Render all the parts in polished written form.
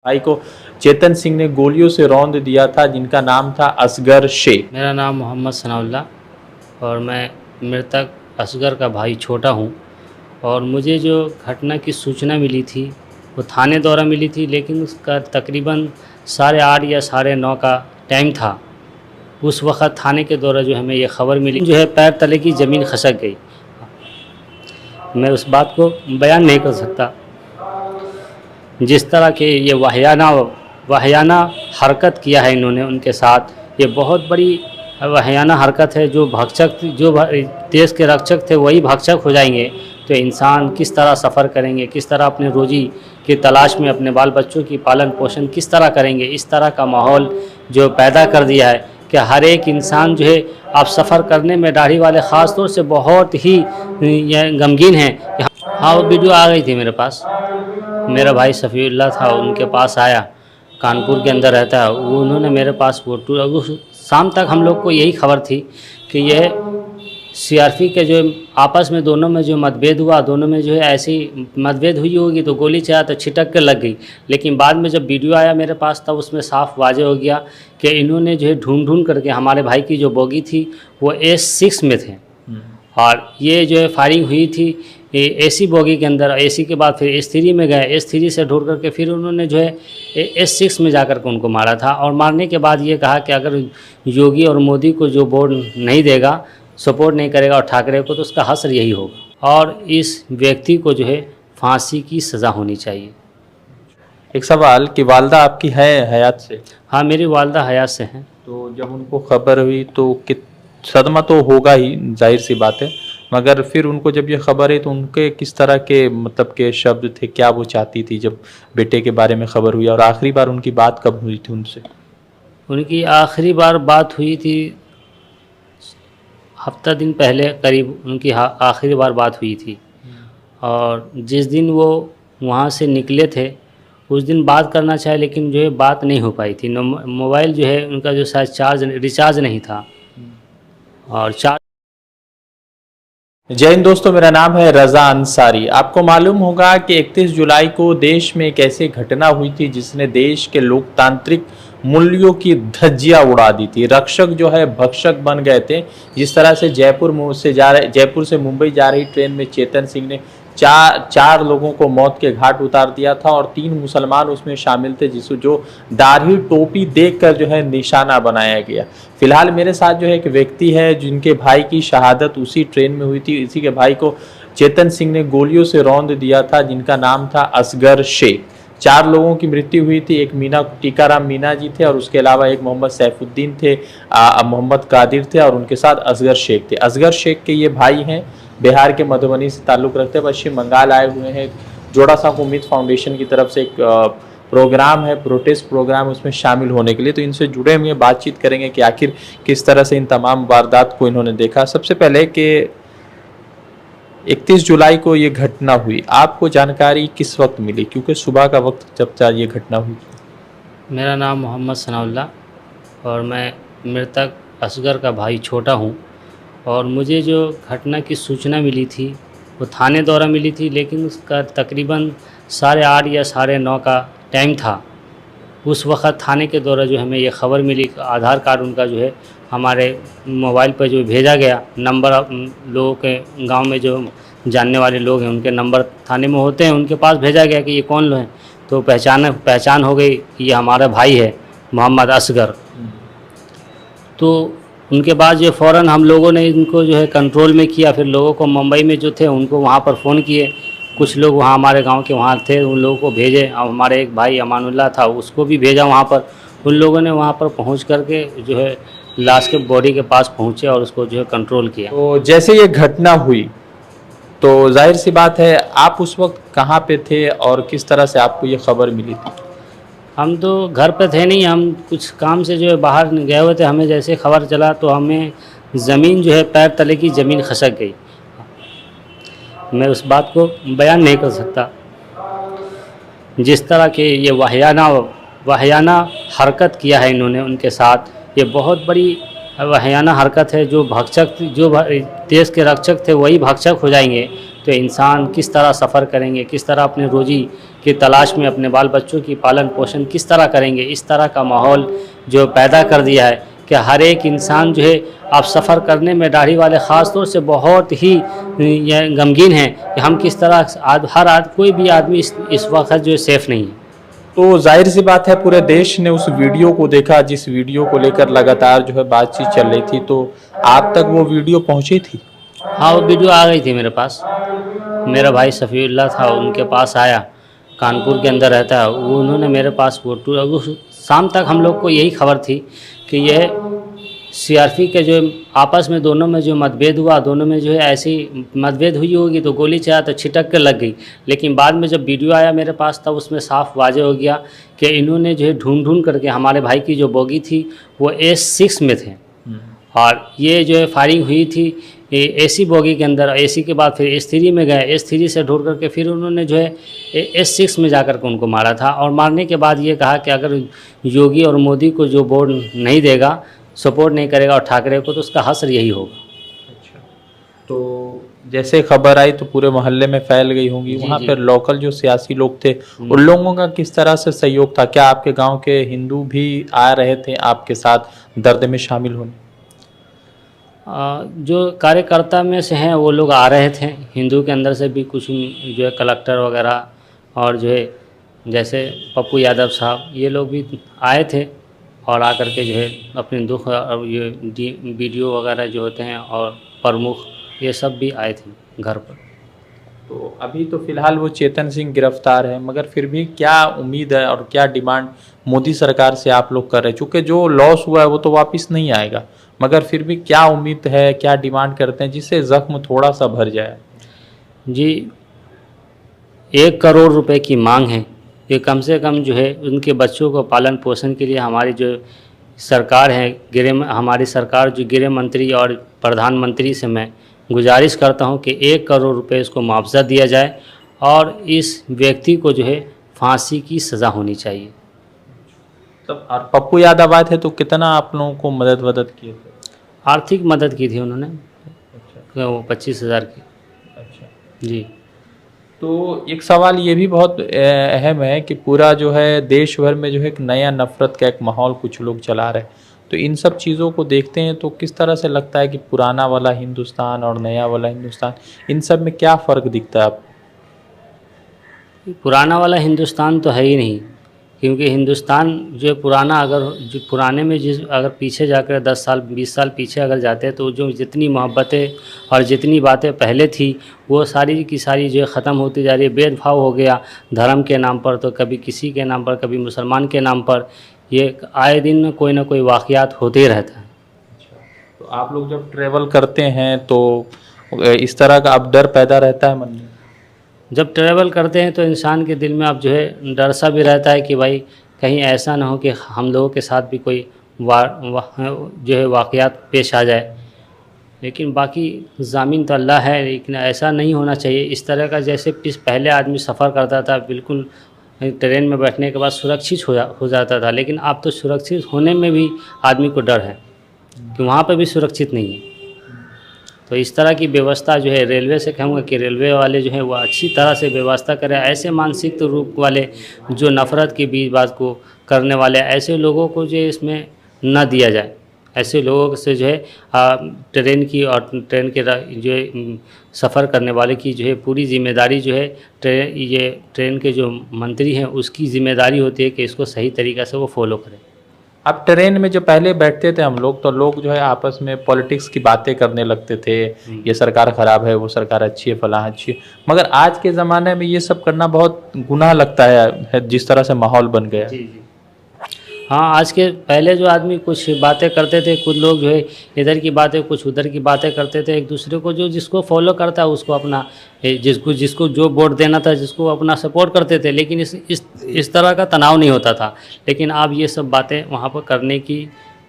भाई को चेतन सिंह ने गोलियों से रौंद दिया था, जिनका नाम था असगर शेख। मेरा नाम मोहम्मद सनाउल्लाह और मैं मृतक असगर का भाई छोटा हूँ। और मुझे जो घटना की सूचना मिली थी वो थाने द्वारा मिली थी, लेकिन उसका तकरीबन 8:30 या 9:30 का टाइम था। उस वक़्त थाने के द्वारा जो हमें ये ख़बर मिली, जो है पैर तले की ज़मीन खसक गई। मैं उस बात को बयान नहीं कर सकता। जिस तरह के ये वाहियाना हरकत किया है इन्होंने उनके साथ, ये बहुत बड़ी वाहियाना हरकत है। जो देश के रक्षक थे वही भक्षक हो जाएंगे तो इंसान किस तरह सफ़र करेंगे, किस तरह अपने रोज़ी की तलाश में अपने बाल बच्चों की पालन पोषण किस तरह करेंगे। इस तरह का माहौल जो पैदा कर दिया है कि हर एक इंसान जो है अब सफ़र करने में, दाढ़ी वाले ख़ास तौर से बहुत ही गमगीन हैं। हाँ, वो वीडियो आ गई थी मेरे पास। मेरा भाई सफ़ीउल्लाह था, उनके पास आया, कानपुर के अंदर रहता है वो। उन्होंने मेरे पास फोटो, शाम तक हम लोग को यही खबर थी कि यह सीआरपी के जो आपस में दोनों में जो मतभेद हुआ, दोनों में जो है ऐसी मतभेद हुई होगी तो गोली चला तो छिटक के लग गई। लेकिन बाद में जब वीडियो आया मेरे पास तब उसमें साफ वाज़ेह हो गया कि इन्होंने जो है ढूंढ करके, हमारे भाई की जो बोगी थी वो S6 में थे और ये जो है फायरिंग हुई थी AC बोगी के अंदर। AC के बाद फिर S3 में गए, S3 से ढूंढ करके फिर उन्होंने जो है S6 में जाकर के उनको मारा था। और मारने के बाद ये कहा कि अगर योगी और मोदी को जो वोट नहीं देगा, सपोर्ट नहीं करेगा और ठाकरे को, तो उसका हश्र यही होगा और इस व्यक्ति को जो है फांसी की सज़ा होनी चाहिए। एक सवाल कि वालदा आपकी है हयात से? हाँ, मेरी वालदा हयात से हैं। तो जब उनको खबर हुई तो सदमा तो होगा ही, जाहिर सी बात है, मगर फिर उनको जब ये खबर है तो उनके किस तरह के मतलब के शब्द थे, क्या वो चाहती थी जब बेटे के बारे में खबर हुई? और आखिरी बार उनकी बात कब हुई थी उनसे? उनकी आखिरी बार बात हुई थी हफ्ता दिन पहले करीब, उनकी आखिरी बार बात हुई थी। और जिस दिन वो वहाँ से निकले थे उस दिन बात करना चाहे, लेकिन जो है बात नहीं हो पाई थी। मोबाइल जो है उनका जो शायद रिचार्ज नहीं था और जय हिंद दोस्तों, मेरा नाम है रजा अंसारी। आपको मालूम होगा कि 31 जुलाई को देश में एक ऐसी घटना हुई थी जिसने देश के लोकतांत्रिक मूल्यों की धज्जियां उड़ा दी थी। रक्षक जो है भक्षक बन गए थे। जिस तरह से जयपुर से मुंबई जा रही ट्रेन में चेतन सिंह ने चार लोगों को मौत के घाट उतार दिया था और 3 मुसलमान उसमें शामिल थे, जो दाढ़ी टोपी देखकर जो है निशाना बनाया गया। फिलहाल मेरे साथ जो है एक व्यक्ति है जिनके भाई की शहादत उसी ट्रेन में हुई थी। इसी के भाई को चेतन सिंह ने गोलियों से रौंद दिया था, जिनका नाम था असगर शेख। 4 लोगों की मृत्यु हुई थी। एक टीकाराम मीना जी थे और उसके अलावा एक मोहम्मद सैफुद्दीन थे, मोहम्मद कादिर थे और उनके साथ असगर शेख थे। असगर शेख के ये भाई हैं, बिहार के मधुबनी से ताल्लुक़ रखते हैं, पश्चिम बंगाल आए हुए हैं। जोड़ा सांख उम्मीद फाउंडेशन की तरफ से एक प्रोग्राम है, प्रोटेस्ट प्रोग्राम, उसमें शामिल होने के लिए। तो इनसे जुड़े हुए बातचीत करेंगे कि आखिर किस तरह से इन तमाम वारदात को इन्होंने देखा। सबसे पहले कि 31 जुलाई को ये घटना हुई, आपको जानकारी किस वक्त मिली? क्योंकि सुबह का वक्त जब ये घटना हुई। मेरा नाम मोहम्मद सनाउल्लाह और मैं मृतक असगर का भाई छोटा हूँ। और मुझे जो घटना की सूचना मिली थी वो थाने द्वारा मिली थी, लेकिन उसका तकरीबन 8:30 या 9:30 का टाइम था। उस वक़्त थाने के द्वारा जो हमें ये ख़बर मिली, आधार कार्ड उनका जो है हमारे मोबाइल पर जो भेजा गया, नंबर लोगों के गांव में जो जानने वाले लोग हैं उनके नंबर थाने में होते हैं, उनके पास भेजा गया कि ये कौन लोग हैं। तो पहचान हो गई कि ये हमारा भाई है मोहम्मद असगर। तो उनके बाद जो फ़ौरन हम लोगों ने इनको जो है कंट्रोल में किया। फिर लोगों को मुंबई में जो थे उनको वहाँ पर फ़ोन किए, कुछ लोग वहाँ हमारे गांव के वहाँ थे, उन लोगों को भेजे। और हमारे एक भाई अमानुल्लाह था, उसको भी भेजा वहाँ पर। उन लोगों ने वहाँ पर पहुँच करके जो है लाश के बॉडी के पास पहुँचे और उसको जो है कंट्रोल किया। तो जैसे ये घटना हुई तो जाहिर सी बात है, आप उस वक्त कहाँ पे थे और किस तरह से आपको ये खबर मिली थी? हम तो घर पे थे नहीं, हम कुछ काम से जो है बाहर गए हुए थे। हमें जैसे खबर चला तो हमें ज़मीन जो है पैर तले की ज़मीन खसक गई। मैं उस बात को बयान नहीं कर सकता। जिस तरह के ये वाहियाना हरकत किया है इन्होंने उनके साथ, ये बहुत बड़ी वाहियाना हरकत है। जो देश के रक्षक थे वही भक्षक हो जाएंगे तो इंसान किस तरह सफ़र करेंगे, किस तरह अपने रोज़ी की तलाश में अपने बाल बच्चों की पालन पोषण किस तरह करेंगे। इस तरह का माहौल जो पैदा कर दिया है कि हर एक इंसान जो है अब सफ़र करने में, दाढ़ी वाले ख़ास तौर से बहुत ही गमगीन हैं कि हम किस तरह कोई भी आदमी इस वक्त जो है सेफ़ नहीं है। तो जाहिर सी बात है पूरे देश ने उस वीडियो को देखा, जिस वीडियो को लेकर लगातार जो है बातचीत चल रही थी, तो आप तक वो वीडियो पहुंची थी? हाँ, वो वीडियो आ गई थी मेरे पास। मेरा भाई सफ़ीउल्लाह था, उनके पास आया, कानपुर के अंदर रहता है वो, उन्होंने मेरे पास वो शाम तक हम लोग को यही खबर थी कि यह सीआरपी के जो आपस में दोनों में जो मतभेद हुआ, दोनों में जो है ऐसी मतभेद हुई होगी तो गोली चला तो छिटक के लग गई। लेकिन बाद में जब वीडियो आया मेरे पास तब उसमें साफ वाज़ेह हो गया कि इन्होंने जो है ढूंढ करके, हमारे भाई की जो बोगी थी वो S6 में थे और ये जो है फायरिंग हुई थी AC बोगी के अंदर। AC के बाद फिर S3 में गए, S3 से ढूंढ करके फिर उन्होंने जो है S6 में जाकर के उनको मारा था। और मारने के बाद ये कहा कि अगर योगी और मोदी को जो वोट नहीं देगा, सपोर्ट नहीं करेगा और ठाकरे को, तो उसका हश्र यही होगा। अच्छा, तो जैसे खबर आई तो पूरे मोहल्ले में फैल गई होंगी। वहाँ पर लोकल जो सियासी लोग थे उन लोगों का किस तरह से सहयोग था? क्या आपके गांव के हिंदू भी आ रहे थे आपके साथ दर्द में शामिल होने? जो कार्यकर्ता में से हैं वो लोग आ रहे थे, हिंदू के अंदर से भी कुछ जो है कलेक्टर वगैरह और जो है जैसे पप्पू यादव साहब, ये लोग भी आए थे और आकर के जो है अपने दुख और ये वीडियो वगैरह जो होते हैं और प्रमुख ये सब भी आए थे घर पर। तो अभी तो फिलहाल वो चेतन सिंह गिरफ्तार है, मगर फिर भी क्या उम्मीद है और क्या डिमांड मोदी सरकार से आप लोग कर रहे हैं? चूँकि जो लॉस हुआ है वो तो वापस नहीं आएगा, मगर फिर भी क्या उम्मीद है, क्या डिमांड करते हैं जिससे ज़ख्म थोड़ा सा भर जाए? जी, 1 करोड़ रुपए की मांग है। ये कम से कम जो है उनके बच्चों को पालन पोषण के लिए हमारी जो सरकार है, हमारी सरकार जो गृह मंत्री और प्रधानमंत्री से मैं गुजारिश करता हूं कि 1 करोड़ रुपए इसको मुआवजा दिया जाए और इस व्यक्ति को जो है फांसी की सज़ा होनी चाहिए। तब और पप्पू यादव आए थे तो कितना आप लोगों को मदद किए थे? आर्थिक मदद की थी उन्होंने। अच्छा। वो 25,000 की। अच्छा, जी। तो एक सवाल ये भी बहुत अहम है कि पूरा जो है देश भर में जो है एक नया नफरत का एक माहौल कुछ लोग चला रहे हैं, तो इन सब चीज़ों को देखते हैं तो किस तरह से लगता है कि पुराना वाला हिंदुस्तान और नया वाला हिंदुस्तान, इन सब में क्या फ़र्क दिखता है आपको? पुराना वाला हिंदुस्तान तो है ही नहीं, क्योंकि हिंदुस्तान जो पुराना, अगर जो पुराने में अगर पीछे जाकर 10 साल 20 साल पीछे अगर जाते हैं तो जो जितनी मोहब्बतें और जितनी बातें पहले थी वो सारी की सारी जो ख़त्म होती जा रही है। भेदभाव हो गया धर्म के नाम पर, तो कभी किसी के नाम पर, कभी मुसलमान के नाम पर, ये आए दिन कोई ना कोई वाक़यात होते ही रहता है। तो आप लोग जब ट्रेवल करते हैं तो इस तरह का अब डर पैदा रहता है मन में? जब ट्रैवल करते हैं तो इंसान के दिल में अब जो है डर सा भी रहता है कि भाई कहीं ऐसा ना हो कि हम लोगों के साथ भी कोई जो है वाक़यात पेश आ जाए। लेकिन बाकी ज़मीन तो अल्लाह है, लेकिन ऐसा नहीं होना चाहिए। इस तरह का जैसे पहले आदमी सफ़र करता था बिल्कुल ट्रेन में बैठने के बाद सुरक्षित हो जाता था, लेकिन अब तो सुरक्षित होने में भी आदमी को डर है कि वहाँ पर भी सुरक्षित नहीं है। तो इस तरह की व्यवस्था जो है रेलवे से कहूँगा कि रेलवे वाले जो है वो अच्छी तरह से व्यवस्था करें। ऐसे मानसिक रूप वाले जो नफ़रत के बीच बात को करने वाले ऐसे लोगों को जो है इसमें न दिया जाए। ऐसे लोगों से जो है ट्रेन की और ट्रेन के जो है सफ़र करने वाले की जो है पूरी ज़िम्मेदारी जो है ट्रेन के जो मंत्री हैं उसकी ज़िम्मेदारी होती है कि इसको सही तरीक़ा से वो फॉलो करें। अब ट्रेन में जो पहले बैठते थे हम लोग, तो लोग जो है आपस में पॉलिटिक्स की बातें करने लगते थे, ये सरकार ख़राब है, वो सरकार अच्छी है, फलां अच्छी है, मगर आज के ज़माने में ये सब करना बहुत गुनाह लगता है जिस तरह से माहौल बन गया। जी जी। हाँ, आज के पहले जो आदमी कुछ बातें करते थे, कुछ लोग जो है इधर की बातें कुछ उधर की बातें करते थे, एक दूसरे को जो जिसको फॉलो करता है उसको अपना जिसको जो वोट देना था जिसको अपना सपोर्ट करते थे, लेकिन इस तरह का तनाव नहीं होता था। लेकिन अब ये सब बातें वहाँ पर करने की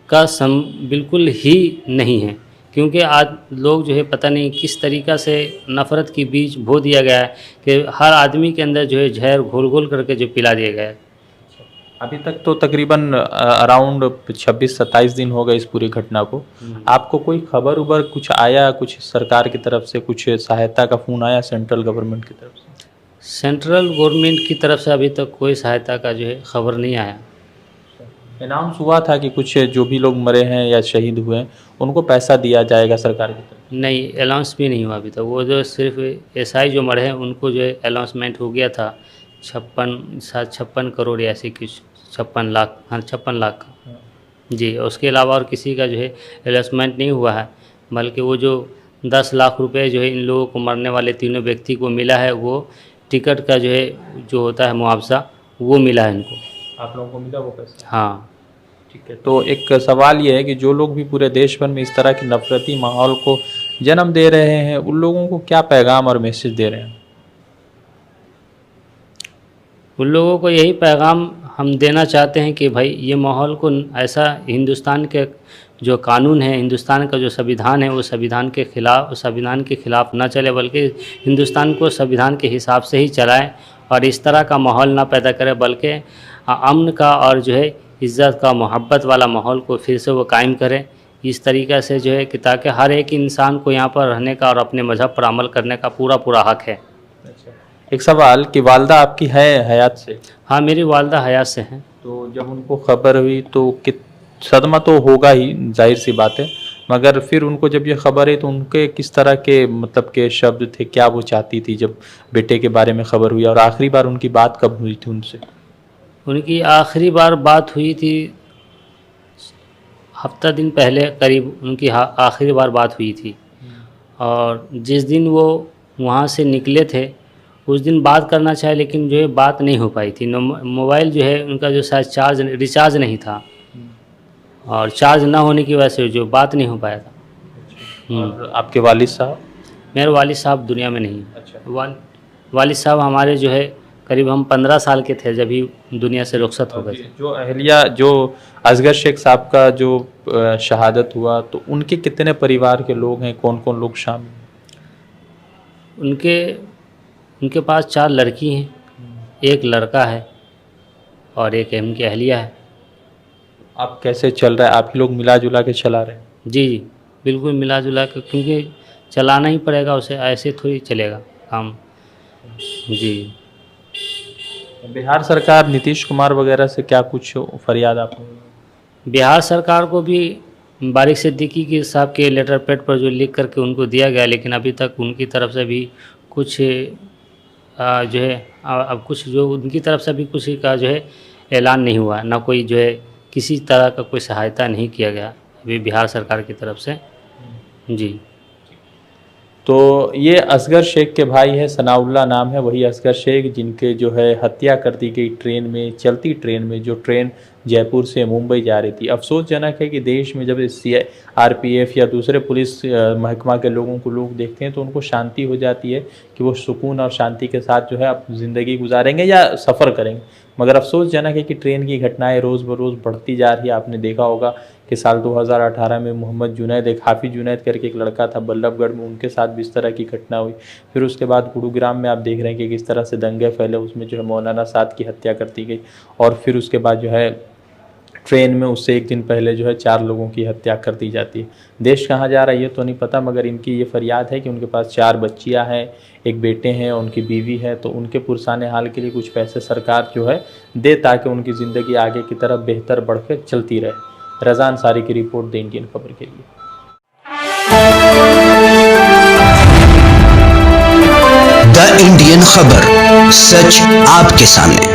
बिल्कुल ही नहीं है, क्योंकि आज लोग जो है पता नहीं किस तरीक़ा से नफ़रत के बीज बो दिया गया है कि हर आदमी के अंदर जो है जहर घोल करके जो पिला दिया गया है। अभी तक तो तकरीबन अराउंड 26-27 दिन हो गए इस पूरी घटना को। आपको कोई खबर कुछ आया, कुछ सरकार की तरफ से कुछ सहायता का फ़ोन आया सेंट्रल गवर्नमेंट की तरफ से? सेंट्रल गवर्नमेंट की तरफ से अभी तक कोई सहायता का जो है खबर नहीं आया। अनाउंस हुआ था कि कुछ जो भी लोग मरे हैं या शहीद हुए हैं उनको पैसा दिया जाएगा सरकार की तरफ। नहीं, अनाउंस भी नहीं हुआ अभी तक। वो जो सिर्फ एसआई जो मरे हैं उनको जो है अनाउंसमेंट हो गया था 56 करोड़ ऐसे कुछ 56 लाख, हाँ 56 लाख का जी। उसके अलावा और किसी का जो है अनाउंसमेंट नहीं हुआ है, बल्कि वो जो 10 लाख रुपए जो है इन लोगों को मरने वाले तीनों व्यक्ति को मिला है, वो टिकट का जो है जो होता है मुआवजा वो मिला है इनको। आप लोगों को मिला वो पैसा? हाँ ठीक है। तो एक सवाल ये है कि जो लोग भी पूरे देश भर में इस तरह की नफरती माहौल को जन्म दे रहे हैं उन लोगों को क्या पैगाम और मैसेज दे रहे हैं? उन लोगों को यही पैगाम हम देना चाहते हैं कि भाई ये माहौल को ऐसा, हिंदुस्तान के जो कानून है, हिंदुस्तान का जो संविधान है, वो संविधान के खिलाफ ना चले, बल्कि हिंदुस्तान को संविधान के हिसाब से ही चलाएं और इस तरह का माहौल ना पैदा करें, बल्कि अमन का और जो है इज़्ज़त का, मोहब्बत वाला माहौल को फिर से वो कायम करें। इस तरीक़े से जो है कि ताकि हर एक इंसान को यहाँ पर रहने का और अपने मज़हब पर अमल करने का पूरा हक़ है। एक सवाल कि वालदा आपकी है हयात से? हाँ, मेरी वालदा हयात से हैं। तो जब उनको खबर हुई तो सदमा तो होगा ही, जाहिर सी बात है, मगर फिर उनको जब ये खबर है तो उनके किस तरह के मतलब के शब्द थे, क्या वो चाहती थी जब बेटे के बारे में खबर हुई? और आखिरी बार उनकी बात कब हुई थी उनसे? उनकी आखिरी बार बात हुई थी हफ्ता दिन पहले करीब, उनकी आखिरी बार बात हुई थी। और जिस दिन वो वहाँ से निकले थे उस दिन बात करना चाहे, लेकिन जो है बात नहीं हो पाई थी। मोबाइल जो है उनका जो शायद रिचार्ज नहीं था, और चार्ज ना होने की वजह से जो बात नहीं हो पाया था। और आपके वालिद साहब? मेरे वालिद साहब दुनिया में नहीं। अच्छा। वालिद साहब हमारे जो है करीब हम 15 साल के थे जब ही दुनिया से रुखसत हो गए थे। जो अहलिया, जो असगर शेख साहब का जो शहादत हुआ, तो उनके कितने परिवार के लोग हैं, कौन कौन लोग शामिल? उनके पास 4 लड़की हैं, एक लड़का है और एक उनकी अहलिया है। आप कैसे चल रहा है? आप ही लोग मिला जुला के चला रहे हैं? जी बिल्कुल मिला जुला के, क्योंकि चलाना ही पड़ेगा उसे, ऐसे थोड़ी चलेगा काम। जी। बिहार सरकार, नीतीश कुमार वगैरह से क्या कुछ फरियाद आपको? बिहार सरकार को भी बारिक सिद्दीकी के साहब के लेटर पैड पर जो लिख करके उनको दिया गया, लेकिन अभी तक उनकी तरफ से भी कुछ जो है अब कुछ जो उनकी तरफ से भी कुछ का जो है ऐलान नहीं हुआ, ना कोई जो है किसी तरह का कोई सहायता नहीं किया गया अभी बिहार सरकार की तरफ से। जी। तो ये असगर शेख के भाई है, सनाउल्लाह नाम है, वही असगर शेख जिनके जो है हत्या कर दी गई ट्रेन में, चलती ट्रेन में, जो ट्रेन जयपुर से मुंबई जा रही थी। अफसोसजनक है कि देश में जब आरपीएफ या दूसरे पुलिस महकमा के लोगों को लोग देखते हैं तो उनको शांति हो जाती है कि वो सुकून और शांति के साथ जो है अब ज़िंदगी गुजारेंगे या सफ़र करेंगे, मगर अफसोसजनक है कि ट्रेन की घटनाएं रोज़ बरोज़ बढ़ती जा रही है। आपने देखा होगा कि साल 2018 में मोहम्मद जुनैद, एक हाफिज़ जुनैद करके एक लड़का था बल्लभगढ़ में, उनके साथ भी इस तरह की घटना हुई। फिर उसके बाद गुरुग्राम में आप देख रहे हैं कि किस तरह से दंगे फैले, उसमें जो है मौलाना साद की हत्या कर दी गई। और फिर उसके बाद जो है ट्रेन में उससे एक दिन पहले जो है 4 लोगों की हत्या कर दी जाती है। देश कहाँ जा रहा है ये तो नहीं पता, मगर इनकी ये फरियाद है कि उनके पास 4 बच्चियाँ हैं, एक बेटे हैं, उनकी बीवी है, तो उनके पुरसाने हाल के लिए कुछ पैसे सरकार जो है दे ताकि उनकी ज़िंदगी आगे की तरफ बेहतर बढ़ कर चलती रहे। रज़ा अंसारी की रिपोर्ट, द इंडियन खबर के लिए। द इंडियन खबर, सच आपके सामने।